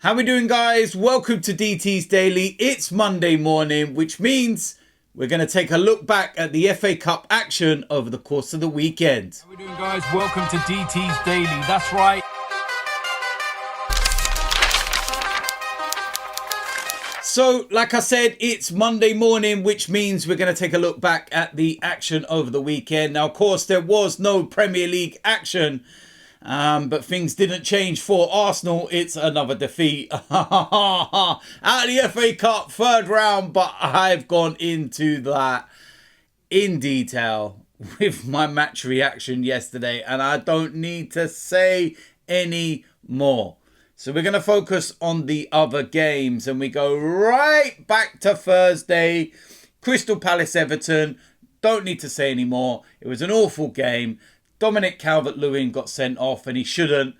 How we doing, guys? Welcome to DT's Daily. It's Monday morning, which means we're going to take a look back at the FA Cup action over the course of the weekend. How we doing, guys? Welcome to DT's Daily. That's right. So, like I said, it's Monday morning, which means we're going to take a look back at the action over the weekend. Now, of course, there was no Premier League action, but things didn't change for Arsenal. It's another defeat out of the FA Cup third round, but I've gone into that in detail with my match reaction yesterday, and I don't need to say any more. So we're going to focus on the other games, and we go right back to Thursday. Crystal Palace Everton. Don't need to say any more. It was an awful game. Dominic Calvert-Lewin got sent off, and he shouldn't.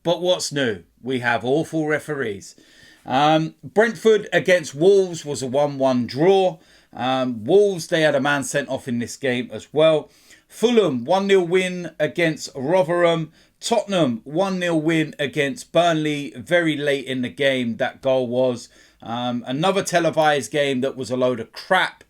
But what's new? We have awful referees. Brentford against Wolves was a 1-1 draw. Wolves, they had a man sent off in this game as well. Fulham, 1-0 win against Rotherham. Tottenham, 1-0 win against Burnley. Very late in the game, that goal was. Another televised game that was a load of crap.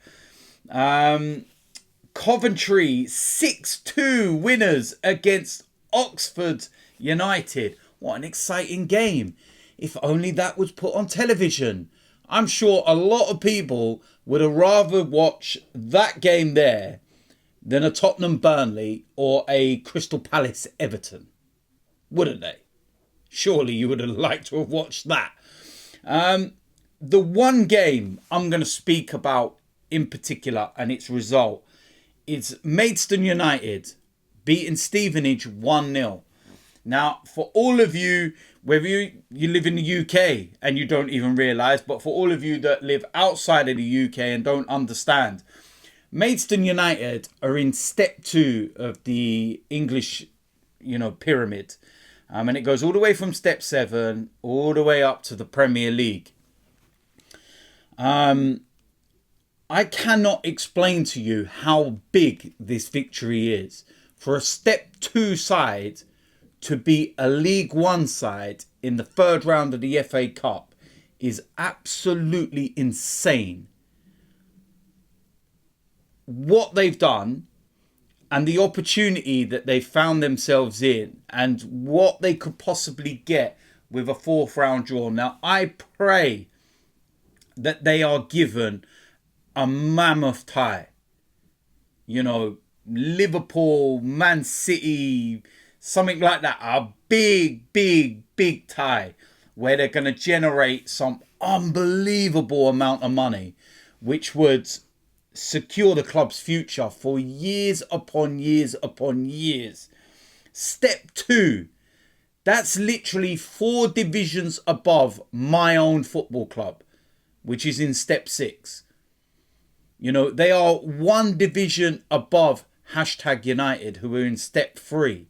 Coventry, 6-2 winners against Oxford United. What an exciting game. If only that was put on television. I'm sure a lot of people would have rather watched that game there than a Tottenham Burnley or a Crystal Palace Everton. Wouldn't they? Surely you would have liked to have watched that. The one game I'm going to speak about in particular and its result is Maidstone United beating Stevenage 1-0. Now, for all of you, whether you live in the UK and you don't even realise, but for all of you that live outside of the UK and don't understand, Maidstone United are in step 2 of the English, pyramid. And it goes all the way from step 7 all the way up to the Premier League. I cannot explain to you how big this victory is. For a step 2 side to beat a League One side in the third round of the FA Cup is absolutely insane. What they've done and the opportunity that they found themselves in and what they could possibly get with a fourth round draw. Now, I pray that they are given a mammoth tie. Liverpool, Man City, something like that. A big, big, big tie where they're going to generate some unbelievable amount of money, which would secure the club's future for years upon years upon years. Step 2, that's literally 4 divisions above my own football club, which is in step 6. They are 1 division above #United, who are in step 3.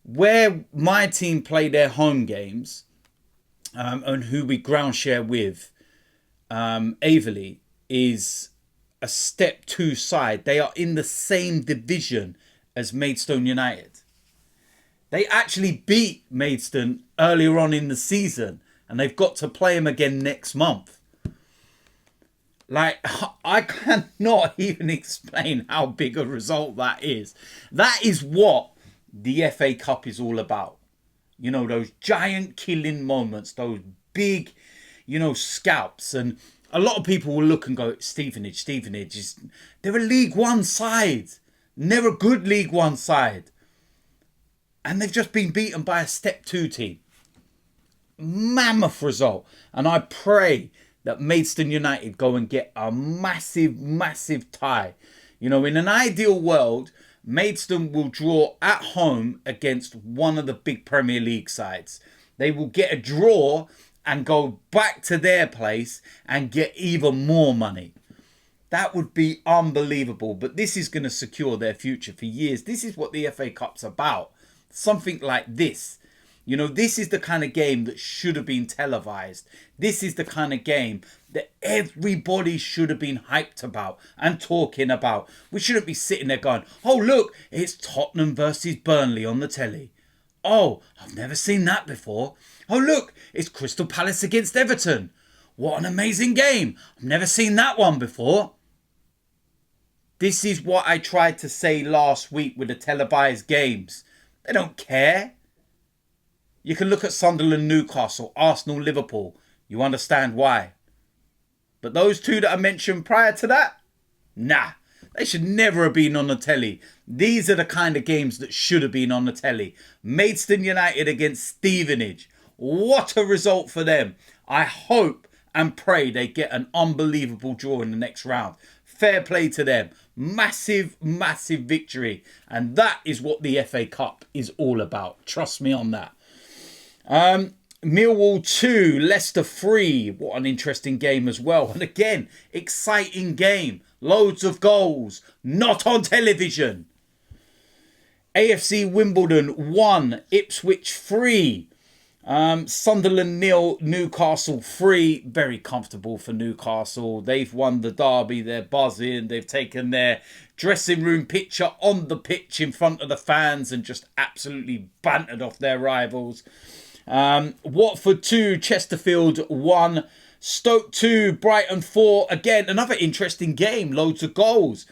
Where my team play their home games, and who we ground share with, Averley, is a step 2 side. They are in the same division as Maidstone United. They actually beat Maidstone earlier on in the season, and they've got to play them again next month. I cannot even explain how big a result that is. That is what the FA Cup is all about. Those giant killing moments, those big, scalps. And a lot of people will look and go, Stevenage they're a League One side. They're a good League One side. And they've just been beaten by a step 2 team. Mammoth result. And I pray that Maidstone United go and get a massive, massive tie. In an ideal world, Maidstone will draw at home against one of the big Premier League sides. They will get a draw and go back to their place and get even more money. That would be unbelievable. But this is going to secure their future for years. This is what the FA Cup's about. Something like this. This is the kind of game that should have been televised. This is the kind of game that everybody should have been hyped about and talking about. We shouldn't be sitting there going, oh, look, it's Tottenham versus Burnley on the telly. Oh, I've never seen that before. Oh, look, it's Crystal Palace against Everton. What an amazing game. I've never seen that one before. This is what I tried to say last week with the televised games. They don't care. You can look at Sunderland, Newcastle, Arsenal, Liverpool. You understand why. But those two that I mentioned prior to that, nah, they should never have been on the telly. These are the kind of games that should have been on the telly. Maidstone United against Stevenage. What a result for them. I hope and pray they get an unbelievable draw in the next round. Fair play to them. Massive, massive victory. And that is what the FA Cup is all about. Trust me on that. Millwall 2, Leicester 3. What an interesting game as well. And again, exciting game. Loads of goals. Not on television. AFC Wimbledon 1, Ipswich 3. Sunderland 0, Newcastle 3. Very comfortable for Newcastle. They've won the derby. They're buzzing. They've taken their dressing room picture on the pitch in front of the fans and just absolutely bantered off their rivals. Watford 2, Chesterfield 1, Stoke 2, Brighton 4. Again, another interesting game. Loads of goals.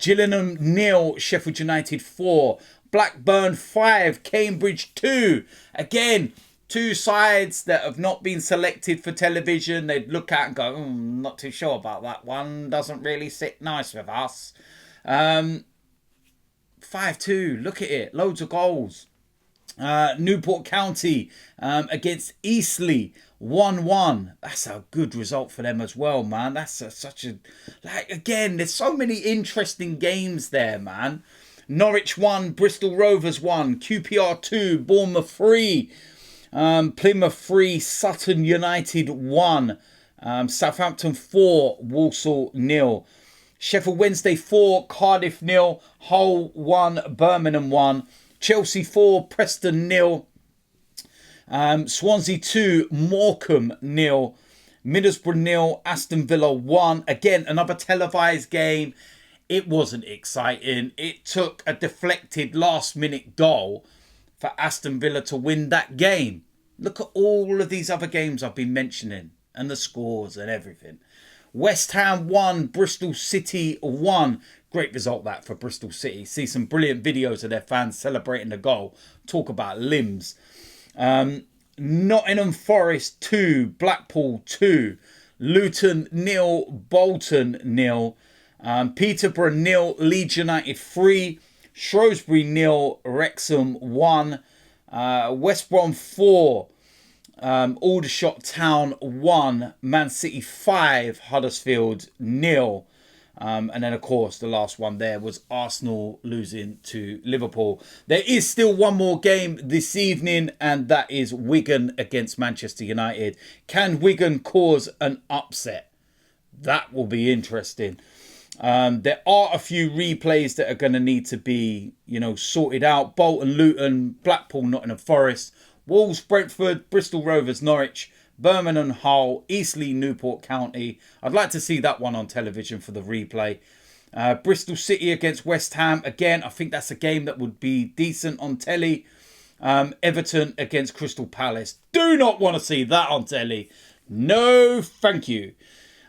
Gillingham 0, Sheffield United 4, Blackburn 5, Cambridge 2. Again, two sides that have not been selected for television. They'd look at and go, not too sure about that one. Doesn't really sit nice with us. 5-2, look at it. Loads of goals. Newport County against Eastleigh 1-1. That's a good result for them as well, man. That's such a, like, again, there's so many interesting games there, man. Norwich 1, Bristol Rovers 1, QPR 2, Bournemouth 3, Plymouth 3, Sutton United 1, Southampton 4, Walsall 0, Sheffield Wednesday 4, Cardiff 0, Hull 1, Birmingham 1, Chelsea 4, Preston 0, Swansea 2, Morecambe 0, Middlesbrough 0, Aston Villa 1. Again, another televised game. It wasn't exciting. It took a deflected last-minute goal for Aston Villa to win that game. Look at all of these other games I've been mentioning and the scores and everything. West Ham 1, Bristol City 1. Great result that for Bristol City. See some brilliant videos of their fans celebrating the goal. Talk about limbs. Nottingham Forest 2, Blackpool 2, Luton 0, Bolton 0, Peterborough 0, Leeds United 3, Shrewsbury 0, Wrexham 1, West Brom 4, Aldershot Town 1, Man City 5, Huddersfield 0. And then, of course, the last one there was Arsenal losing to Liverpool. There is still one more game this evening, and that is Wigan against Manchester United. Can Wigan cause an upset? That will be interesting. There are a few replays that are going to need to be, sorted out. Bolton, Luton, Blackpool, Nottingham Forest, Wolves, Brentford, Bristol Rovers, Norwich, Birmingham, Hull, Eastleigh, Newport County. I'd like to see that one on television for the replay. Bristol City against West Ham. Again, I think that's a game that would be decent on telly. Everton against Crystal Palace. Do not want to see that on telly. No, thank you.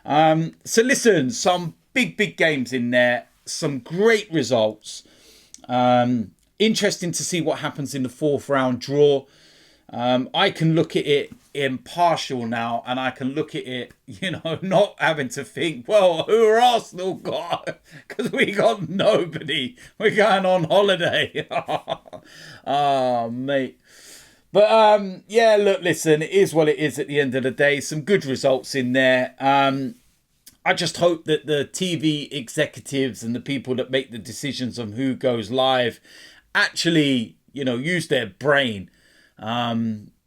So listen, some big games in there. Some great results. Interesting to see what happens in the fourth round draw. I can look at it impartial now, and I can look at it, not having to think, well, who are Arsenal got? Because we got nobody. We're going on holiday. Oh, mate. But, yeah, look, listen, it is what it is at the end of the day. Some good results in there. I just hope that the TV executives and the people that make the decisions on who goes live actually, use their brain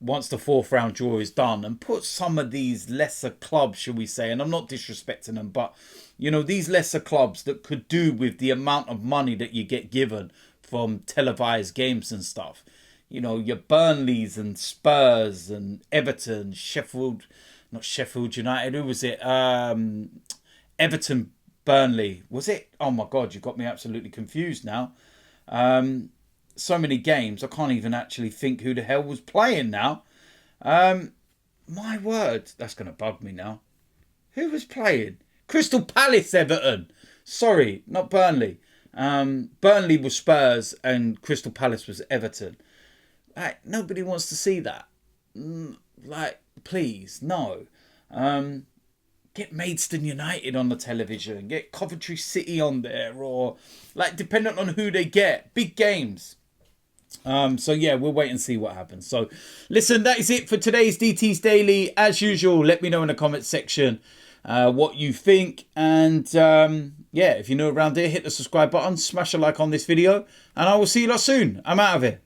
once the fourth round draw is done, and put some of these lesser clubs, shall we say, and I'm not disrespecting them, but these lesser clubs that could do with the amount of money that you get given from televised games and stuff. Your Burnleys and Spurs and Everton, not Sheffield United, who was it? Everton, Burnley, was it? Oh my God, you got me absolutely confused now. so many games. I can't even actually think who the hell was playing now. My word, that's going to bug me now. Who was playing? Crystal Palace, Everton. Sorry, not Burnley. Burnley was Spurs and Crystal Palace was Everton. Like, nobody wants to see that. Like, please, no. Get Maidstone United on the television. Get Coventry City on there. Or, like, depending on who they get. Big games. So yeah, we'll wait and see what happens. So listen, that is it for today's DT's Daily. As usual, let me know in the comments section what you think. And yeah, if you're new around here, hit the subscribe button, smash a like on this video, and I will see you lot soon. I'm out of here.